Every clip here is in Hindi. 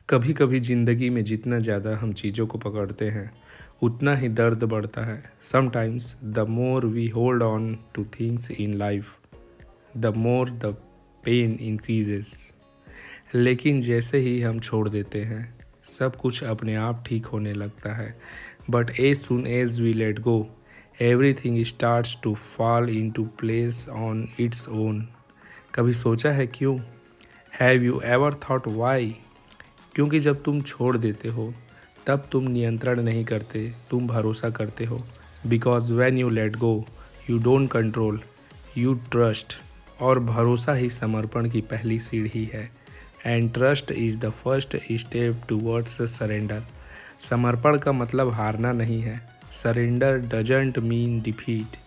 कभी कभी ज़िंदगी में जितना ज़्यादा हम चीज़ों को पकड़ते हैं उतना ही दर्द बढ़ता है। Sometimes the more we hold on to things in life the more the pain increases. लेकिन जैसे ही हम छोड़ देते हैं सब कुछ अपने आप ठीक होने लगता है। But as soon as we let go everything starts to fall into place on its own. कभी सोचा है क्यों? Have you ever thought why? क्योंकि जब तुम छोड़ देते हो तब तुम नियंत्रण नहीं करते, तुम भरोसा करते हो। Because when you let go you don't control, you trust. और भरोसा ही समर्पण की पहली सीढ़ी है। And trust is the first step towards surrender. समर्पण का मतलब हारना नहीं है। Surrender doesn't mean defeat.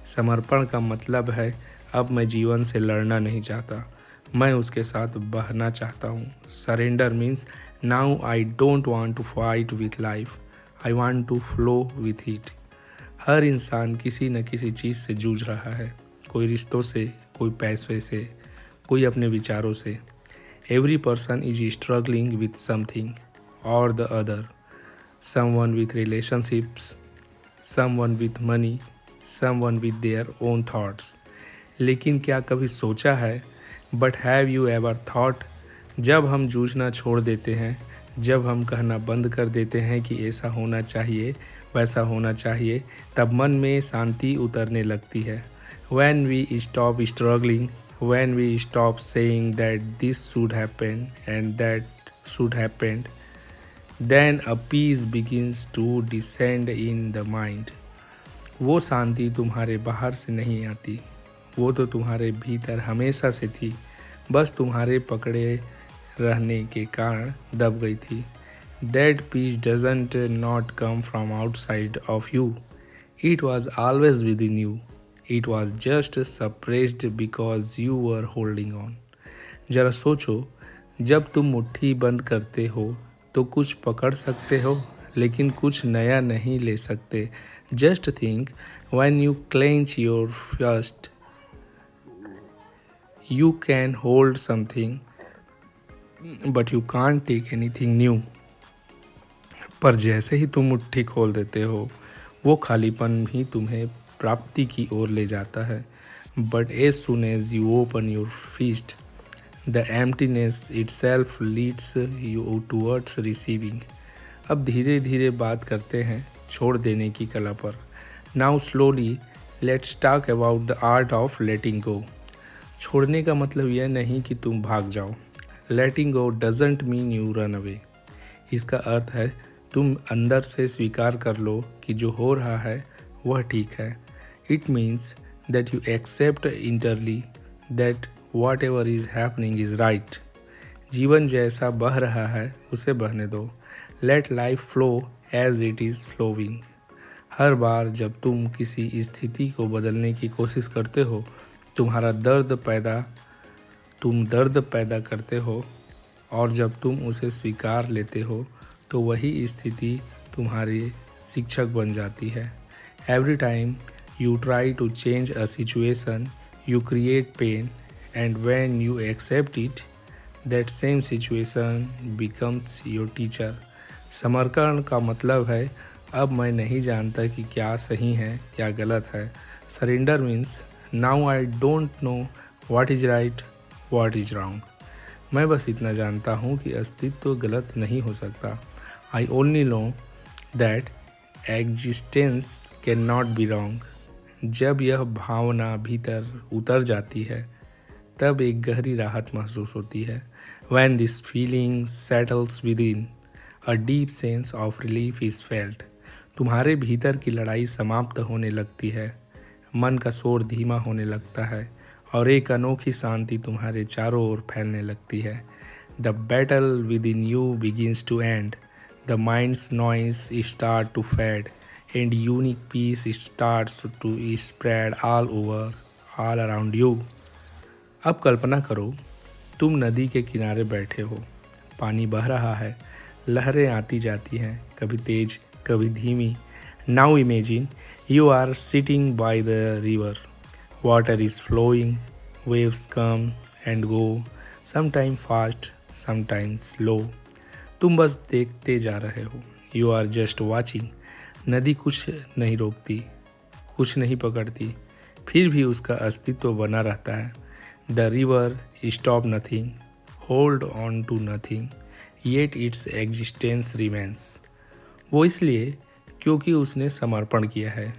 समर्पण का मतलब है अब मैं जीवन से लड़ना नहीं चाहता, मैं उसके साथ बहना चाहता हूँ। Surrender means now I don't want to fight with life, I want to flow with it. हर इंसान किसी न किसी चीज़ से जूझ रहा है, कोई रिश्तों से, कोई पैसे से, कोई अपने विचारों से। Every person is struggling with something और the other. Someone with relationships, someone with money, someone with their own thoughts. लेकिन क्या कभी सोचा है, but have you ever thought, जब हम जूझना छोड़ देते हैं, जब हम कहना बंद कर देते हैं कि ऐसा होना चाहिए, वैसा होना चाहिए, तब मन में शांति उतरने लगती है। When we stop struggling, when we stop saying that this should happen and that should happen, then a peace begins to descend in the mind. वो शांति तुम्हारे बाहर से नहीं आती, वो तो तुम्हारे भीतर हमेशा से थी, बस तुम्हारे पकड़े रहने के कारण दब गई थी। That peace doesn't not come from outside of you. It was always within you. It was just suppressed because you were holding on. जरा सोचो, जब तुम मुट्ठी बंद करते हो तो कुछ पकड़ सकते हो लेकिन कुछ नया नहीं ले सकते। Just think, when you clench your fist, you can hold something but you can't take anything new. पर जैसे ही तुम मुट्ठी खोल देते हो वो खालीपन ही तुम्हें प्राप्ति की ओर ले जाता है। But as soon as you open your fist the emptiness itself leads you towards receiving. अब धीरे धीरे बात करते हैं छोड़ देने की कला पर। Now slowly let's talk about the art of letting go. छोड़ने का मतलब यह नहीं कि तुम भाग जाओ। Letting go doesn't mean you run away. इसका अर्थ है तुम अंदर से स्वीकार कर लो कि जो हो रहा है वह ठीक है। It means that you accept entirely that whatever is happening is right. जीवन जैसा बह रहा है उसे बहने दो। Let life flow as it is flowing. हर बार जब तुम किसी स्थिति को बदलने की कोशिश करते हो तुम दर्द पैदा करते हो, और जब तुम उसे स्वीकार लेते हो तो वही स्थिति तुम्हारी शिक्षक बन जाती है। Every time you try to change a situation you create pain, and when you accept it that same situation becomes your teacher. समर्पण का मतलब है अब मैं नहीं जानता कि क्या सही है क्या गलत है। Surrender means now I don't know what is right what is wrong. मैं बस इतना जानता हूँ कि अस्तित्व गलत नहीं हो सकता। I only know that existence can not be wrong. जब यह भावना भीतर उतर जाती है तब एक गहरी राहत महसूस होती है। When this feeling settles with in a deep sense of relief is felt. तुम्हारे भीतर की लड़ाई समाप्त होने लगती है, मन का शोर धीमा होने लगता है और एक अनोखी शांति तुम्हारे चारों ओर फैलने लगती है। The battle within you begins to end, the mind's noise start to fade, and unique peace starts to spread all around you. अब कल्पना करो तुम नदी के किनारे बैठे हो, पानी बह रहा है, लहरें आती जाती हैं, कभी तेज कभी धीमी। Now imagine you are sitting by the river. Water is flowing, waves come and go, sometimes fast, sometimes slow. तुम बस देखते जा रहे हो। You are just watching. नदी कुछ नहीं रोकती, कुछ नहीं पकड़ती, फिर भी उसका अस्तित्व बना रहता है। The river stop nothing, hold on to nothing, yet its existence remains. वो इसलिए क्योंकि उसने समर्पण किया है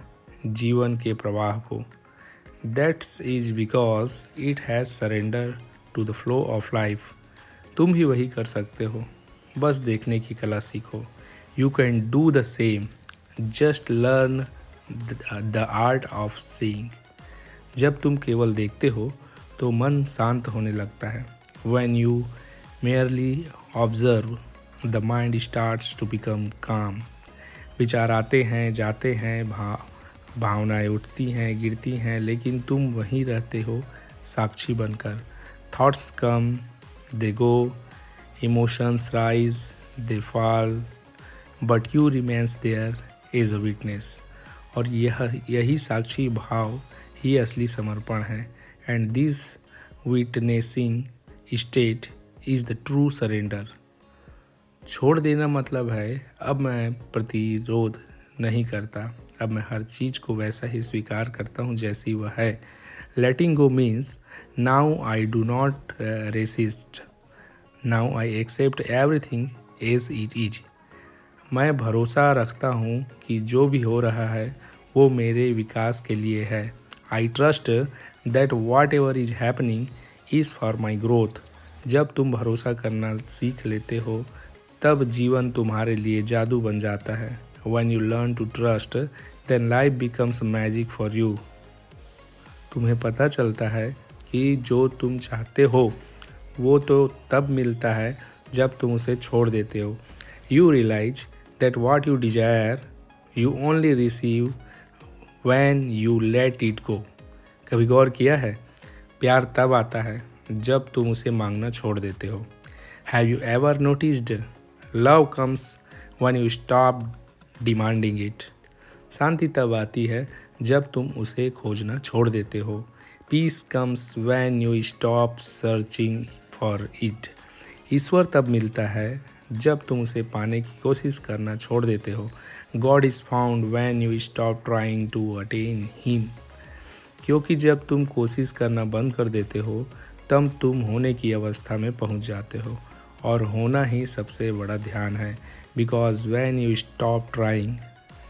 जीवन के प्रवाह को। That's is because it has surrender to the flow of life. तुम भी वही कर सकते हो, बस देखने की कला सीखो। You can do the same, just learn the art of seeing. जब तुम केवल देखते हो तो मन शांत होने लगता है। When you merely observe the mind starts to become calm. विचार आते हैं, जाते हैं, भावनाएं उठती हैं, गिरती हैं, लेकिन तुम वहीं रहते हो साक्षी बनकर। Thoughts come, they go, emotions rise, they fall, but you remains there as a witness. और यही साक्षी भाव ही असली समर्पण है। And this witnessing state is the true surrender. छोड़ देना मतलब है अब मैं प्रतिरोध नहीं करता, अब मैं हर चीज़ को वैसा ही स्वीकार करता हूँ जैसी वह है। Letting go means now I do not resist, now I accept everything as it is. मैं भरोसा रखता हूँ कि जो भी हो रहा है वो मेरे विकास के लिए है। I trust that what ever is happening is for my growth. जब तुम भरोसा करना सीख लेते हो तब जीवन तुम्हारे लिए जादू बन जाता है। When you learn to trust, then life becomes magic for you. तुम्हें पता चलता है कि जो तुम चाहते हो वो तो तब मिलता है जब तुम उसे छोड़ देते हो। You realize that what you desire, you only receive when you let it go. कभी गौर किया है? प्यार तब आता है जब तुम उसे मांगना छोड़ देते हो। Have you ever noticed? Love comes when you stop demanding it. शांति तब आती है जब तुम उसे खोजना छोड़ देते हो। Peace comes when you stop searching for it. ईश्वर तब मिलता है जब तुम उसे पाने की कोशिश करना छोड़ देते हो। God is found when you stop trying to attain him. क्योंकि जब तुम कोशिश करना बंद कर देते हो तब तुम होने की अवस्था में पहुंच जाते हो, और होना ही सबसे बड़ा ध्यान है। Because when you stop trying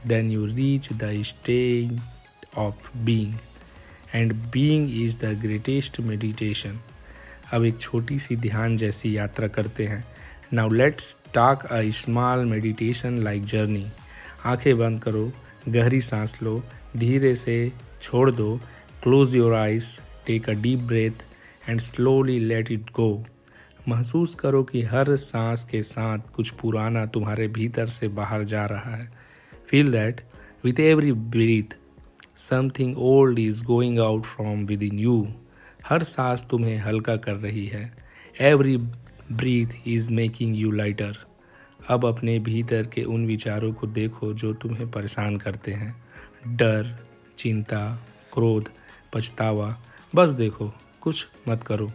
then you reach the state of being, and being is the greatest meditation. अब एक छोटी सी ध्यान जैसी यात्रा करते हैं। Now let's talk a small meditation like journey. आंखें बंद करो, गहरी सांस लो, धीरे से छोड़ दो। Close your eyes, take a deep breath and slowly let it go. महसूस करो कि हर सांस के साथ कुछ पुराना तुम्हारे भीतर से बाहर जा रहा है। Feel that with every breath something old is going out from within you. हर सांस तुम्हें हल्का कर रही है। Every breath is making you lighter. अब अपने भीतर के उन विचारों को देखो जो तुम्हें परेशान करते हैं। डर, चिंता, क्रोध, पछतावा, बस देखो, कुछ मत करो।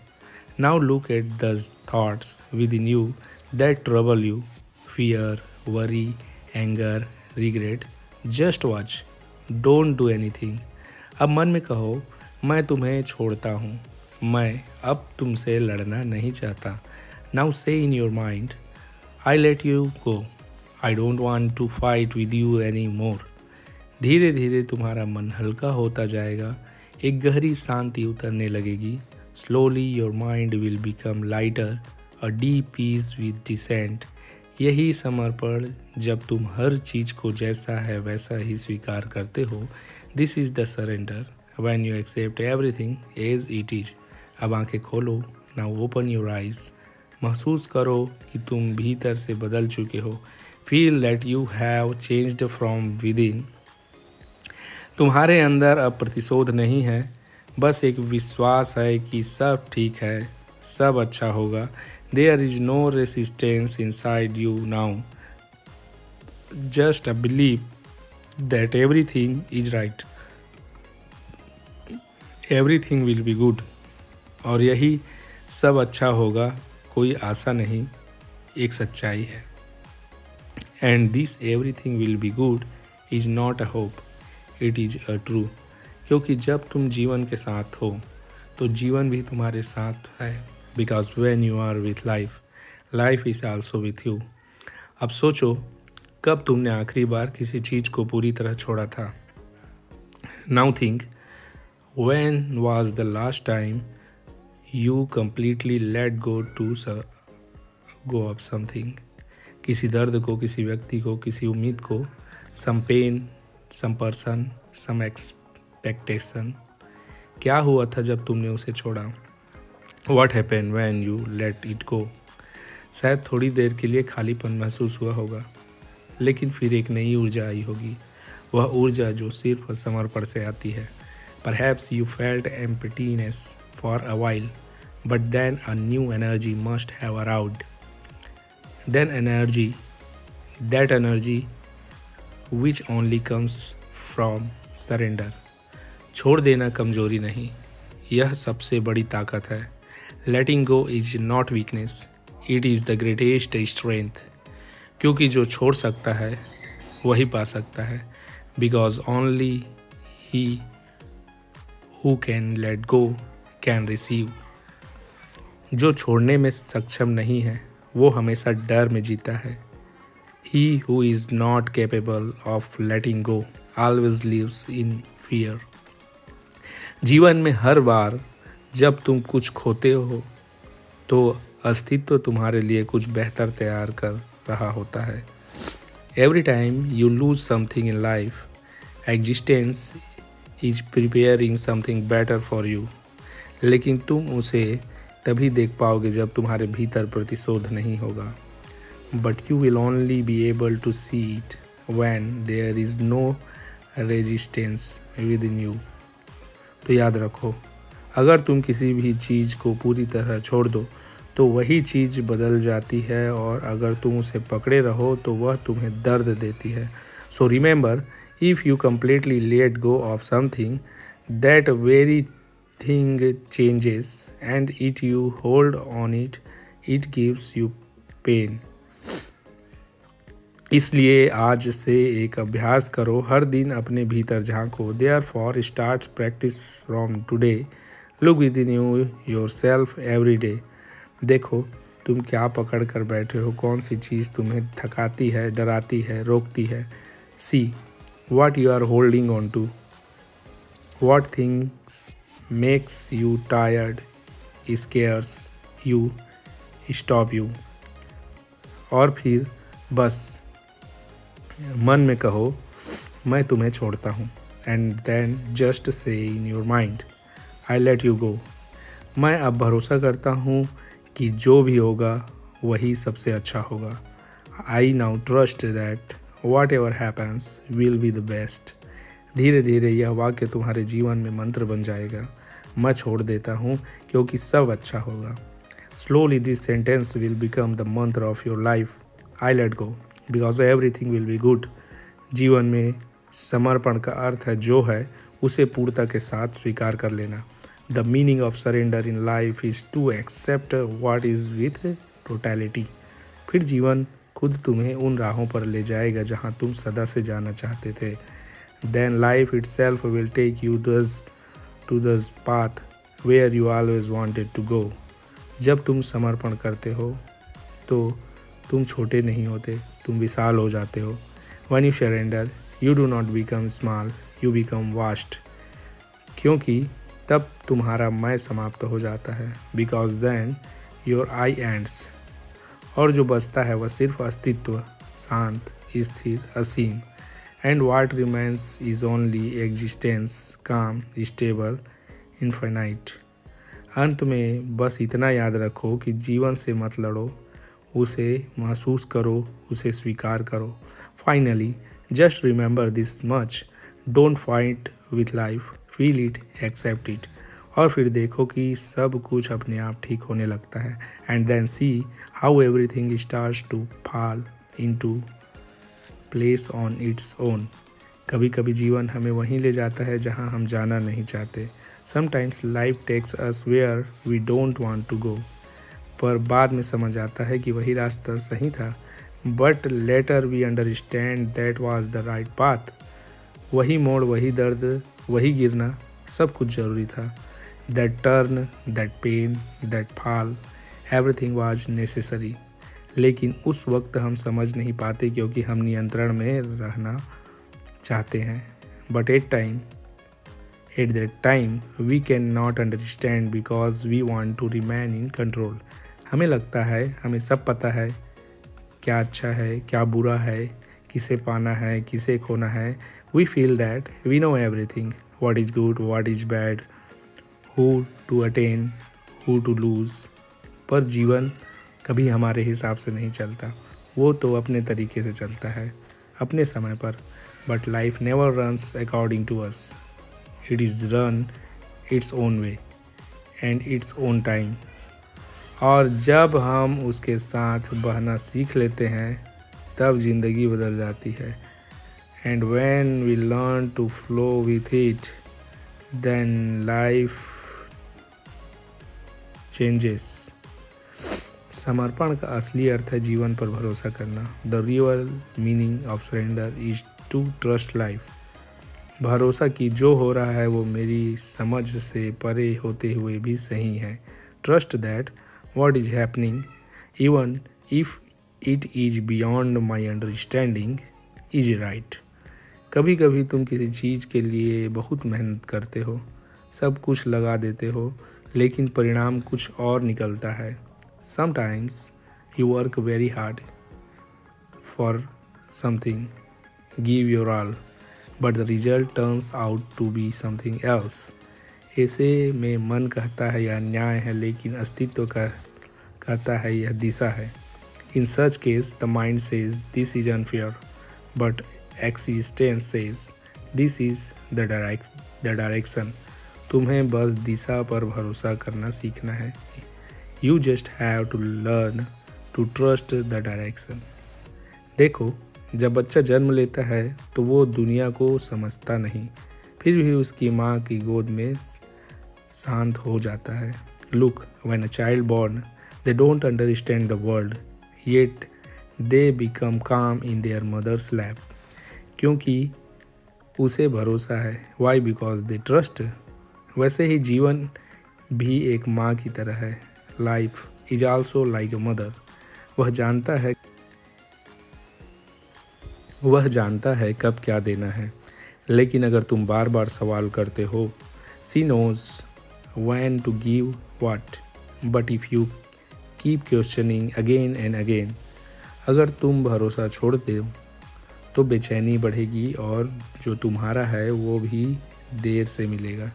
Now look at the thoughts within you that trouble you. Fear, worry, anger, regret. Just watch. Don't do anything. अब मन में कहो, मैं तुम्हें छोड़ता हूँ, मैं अब तुमसे लड़ना नहीं चाहता। Now say in your mind, I let you go. I don't want to fight with you anymore. धीरे धीरे तुम्हारा मन हल्का होता जाएगा, एक गहरी शांति उतरने लगेगी। Slowly your mind will become lighter, a deep peace with descent. यही समर्पण, जब तुम हर चीज़ को जैसा है वैसा ही स्वीकार करते हो। This is the surrender, when you accept everything as it is. अब आंखें खोलो, now open your eyes. महसूस करो कि तुम भीतर से बदल चुके हो। Feel that you have changed from within. तुम्हारे अंदर अब प्रतिशोध नहीं है, बस एक विश्वास है कि सब ठीक है, सब अच्छा होगा। There is no resistance inside you now, just a believe that everything is right, everything will be good. और यही सब अच्छा होगा कोई आशा नहीं, एक सच्चाई है। And this everything will be good is not a hope, it is a true. क्योंकि जब तुम जीवन के साथ हो तो जीवन भी तुम्हारे साथ है, because when you are with life, life is also with you. अब सोचो, कब तुमने आखिरी बार किसी चीज़ को पूरी तरह छोड़ा था? Now think, when was the last time you completely late go of something? किसी दर्द को, किसी व्यक्ति को, किसी उम्मीद को, सम पेन, सम पर्सन, सम एक्सपेक्टेशन। क्या हुआ था जब तुमने उसे छोड़ा? What happen when you let it गो? शायद थोड़ी देर के लिए खालीपन महसूस हुआ होगा, लेकिन फिर एक नई ऊर्जा आई होगी, वह ऊर्जा जो सिर्फ समर्पण से आती है। Perhaps you felt emptiness for a while, but then a new energy must have arrived. That energy which only comes from surrender. छोड़ देना कमजोरी नहीं, यह सबसे बड़ी ताकत है। Letting go is not weakness, it is the greatest strength. क्योंकि जो छोड़ सकता है वही पा सकता है, because only he who can let go can receive. जो छोड़ने में सक्षम नहीं है वो हमेशा डर में जीता है। He who is not capable of letting go always lives in fear. जीवन में हर बार जब तुम कुछ खोते हो तो अस्तित्व तुम्हारे लिए कुछ बेहतर तैयार कर रहा होता है। Every time you lose something in life, existence is preparing something better for you. लेकिन तुम उसे तभी देख पाओगे जब तुम्हारे भीतर प्रतिशोध नहीं होगा। But you will only be able to see it when there is no resistance within you. तो याद रखो, अगर तुम किसी भी चीज़ को पूरी तरह छोड़ दो तो वही चीज़ बदल जाती है, और अगर तुम उसे पकड़े रहो तो वह तुम्हें दर्द देती है। So remember, if you completely let go of something, that very thing changes, and if you hold on it, it gives you pain. इसलिए आज से एक अभ्यास करो, हर दिन अपने भीतर झांको। Therefore start practice from today. Look within you yourself every day. देखो तुम क्या पकड़ कर बैठे हो, कौन सी चीज़ तुम्हें थकाती है, डराती है, रोकती है। See what you are holding on to. What things makes you tired, scares you, stop you. और फिर बस मन में कहो, मैं तुम्हें छोड़ता हूँ, and then just say in your mind, I let you go. मैं अब भरोसा करता हूँ कि जो भी होगा वही सबसे अच्छा होगा। I now trust that what ever happens will be the best. धीरे धीरे यह वाक्य तुम्हारे जीवन में मंत्र बन जाएगा। मैं छोड़ देता हूँ क्योंकि सब अच्छा होगा। Slowly this sentence will become the mantra of your life. I let go because everything will be good. जीवन में समर्पण का अर्थ है जो है उसे पूर्णता के साथ स्वीकार कर लेना। The meaning of surrender in life is to accept what is with totality. फिर जीवन खुद तुम्हें उन राहों पर ले जाएगा जहाँ तुम सदा से जाना चाहते थे। Then life itself will take you to the path where you always wanted to go. जब तुम समर्पण करते हो तो तुम छोटे नहीं होते, तुम विशाल हो जाते हो। When you surrender, you do not become small, you become vast. क्योंकि तब तुम्हारा मैं समाप्त हो जाता है। Because then your I ends. और जो बचता है वह सिर्फ अस्तित्व, शांत, स्थिर, असीम। And what remains is only existence, calm, stable, infinite. अंत में बस इतना याद रखो कि जीवन से मत लड़ो, उसे महसूस करो, उसे स्वीकार करो। Finally just remember this much, don't fight with life, feel it, accept it. और फिर देखो कि सब कुछ अपने आप ठीक होने लगता है। And then see how everything starts to fall into place on its own. कभी कभी जीवन हमें वहीं ले जाता है जहां हम जाना नहीं चाहते। Sometimes life takes us where we don't want to go. पर बाद में समझ आता है कि वही रास्ता सही था। But later we understand that was the right path. वही मोड़, वही दर्द, वही गिरना, सब कुछ ज़रूरी था। That turn, that pain, that fall, everything was necessary. लेकिन उस वक्त हम समझ नहीं पाते क्योंकि हम नियंत्रण में रहना चाहते हैं। But at that time we can not understand because we want to remain in control. हमें लगता है हमें सब पता है, क्या अच्छा है, क्या बुरा है, किसे पाना है, किसे खोना है। We feel that we know everything, what is good, what is bad, who to attain, who to lose. पर जीवन कभी हमारे हिसाब से नहीं चलता, वो तो अपने तरीके से चलता है, अपने समय पर। But life never runs according to us, it is run its own way and its own time. और जब हम उसके साथ बहना सीख लेते हैं तब ज़िंदगी बदल जाती है। And when we learn to flow with it then life changes. समर्पण का असली अर्थ है जीवन पर भरोसा करना। The real meaning of surrender is to trust life. भरोसा कि जो हो रहा है वो मेरी समझ से परे होते हुए भी सही है। Trust that what is happening even if it is beyond my understanding is right. कभी कभी तुम किसी चीज़ के लिए बहुत मेहनत करते हो, सब कुछ लगा देते हो, लेकिन परिणाम कुछ और निकलता है। Sometimes you work very hard for something, give your all, but the result turns out to be something else. ऐसे में मन कहता है यह न्याय है, लेकिन अस्तित्व का कहता है यह दिशा है। In such case, the mind says this is unfair, but existence says this is the direction. तुम्हें बस दिशा पर भरोसा करना सीखना है। You just have to learn to trust the direction. देखो, जब बच्चा जन्म लेता है तो वो दुनिया को समझता नहीं, फिर भी उसकी माँ की गोद में शांत हो जाता है। Look, when a child born, they don't understand the world, yet they become calm in their mother's lap. क्योंकि उसे भरोसा है। Why? Because they trust. वैसे ही जीवन भी एक माँ की तरह है। Life is also like a mother. वह जानता है कब क्या देना है, लेकिन अगर तुम बार बार सवाल करते हो, she knows when to give what. But if you keep questioning again and again, अगर तुम भरोसा छोड़ दो तो बेचैनी बढ़ेगी और जो तुम्हारा है वो भी देर से मिलेगा।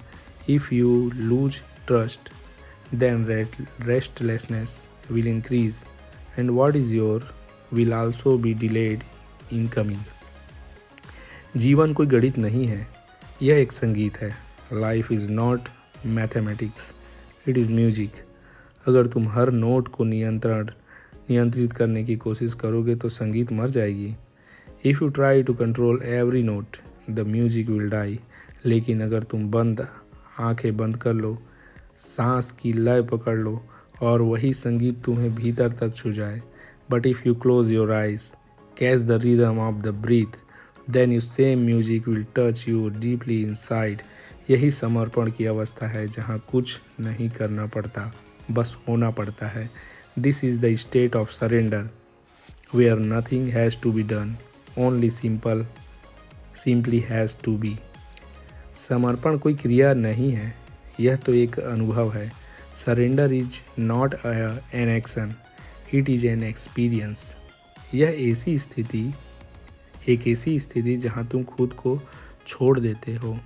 If you lose trust, then restlessness will increase, and what is your will also be delayed in coming. जीवन कोई गणित नहीं है, यह एक संगीत है। Life is not mathematics, it is music. अगर तुम हर नोट को नियंत्रित करने की कोशिश करोगे तो संगीत मर जाएगी। If you try to control every note the music will die. लेकिन अगर तुम आंखें बंद कर लो, सांस की लय पकड़ लो और वही संगीत तुम्हें भीतर तक छू जाए। But if you close your eyes, catch the rhythm of the breath, then you same music will touch you deeply inside. यही समर्पण की अवस्था है जहाँ कुछ नहीं करना पड़ता, बस होना पड़ता है। This is the state of surrender where nothing has to be done, only simply has to be. समर्पण कोई क्रिया नहीं है, यह तो एक अनुभव है। Surrender is not an action, it is an experience. यह एक ऐसी स्थिति जहाँ तुम खुद को छोड़ देते हो।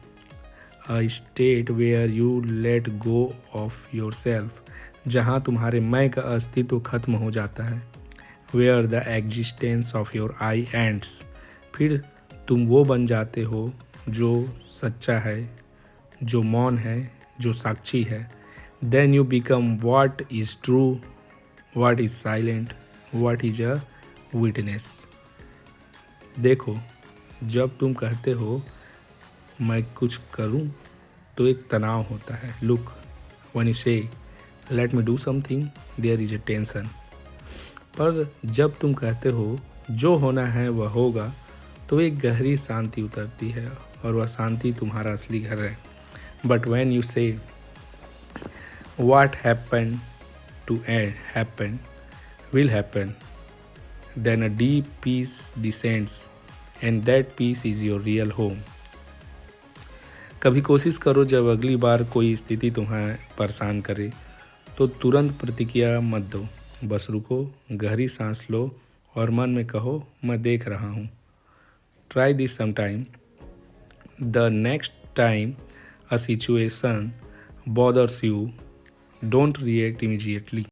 A state where you let go of your self, जहाँ तुम्हारे मैं का अस्तित्व खत्म हो जाता है। Where the existence of your I ends, फिर तुम वो बन जाते हो जो सच्चा है, जो मौन है, जो साक्षी है। Then you become what is true, what is silent, what is a witness. देखो, जब तुम कहते हो मैं कुछ करूं तो एक तनाव होता है। Look, when you say let me do something, there is a tension. पर जब तुम कहते हो जो होना है वह होगा, तो एक गहरी शांति उतरती है और वह शांति तुम्हारा असली घर है। बट वैन यू से what happened to happen will happen, then a deep peace descends, and that peace is your real home. कभी कोशिश करो जब अगली बार कोई स्थिति तुम्हें परेशान करे तो तुरंत प्रतिक्रिया मत दो, बस रुको, गहरी सांस लो और मन में कहो मैं देख रहा हूँ। Try this sometime. The next time a situation bothers you, don't react immediately.